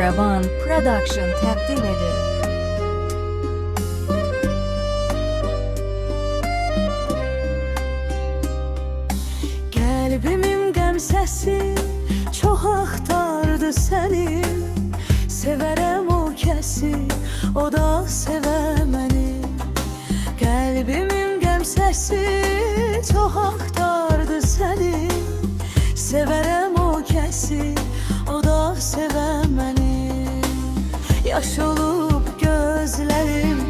Karavan Production təqdim edir. Qəlbimin qəm səsi çox axtardı səni. Sevərəm o kəsi, o da sevə məni. Qəlbimin qəm səsi çox axtardı səni. Sevərəm o kəsi, o da sevə məni. Yaş olub gözlərim,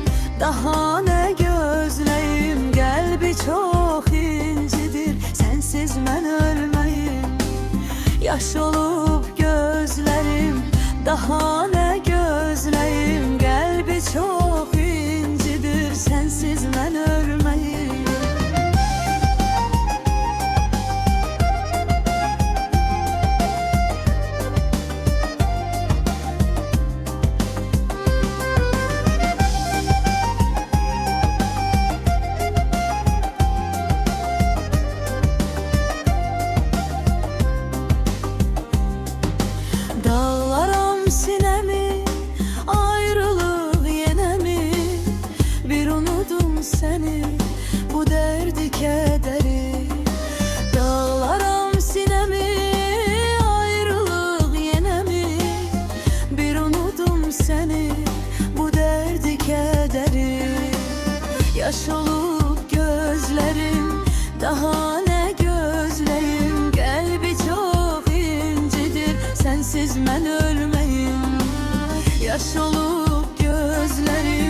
daha nə gözləyim. Qəlbi çox incidir, sənsiz mən ölməyim. Yaş olub gözlərim, daha nə gözləyim. Qəlbi çox incidir, sənsiz mən ölməyim. Dağlaram sinəmi, ayrılıq yenə mi? Bir unudum səni, bu dərdi kədəri. Dağlaram sinəmi, ayrılıq yenə mi? Bir unudum səni, bu dərdi kədəri. Yaş olub gözlərim, daha nə gözləyim. Qəlbi çox sənsiz mən ölməyim. Yaş olub gözlərim,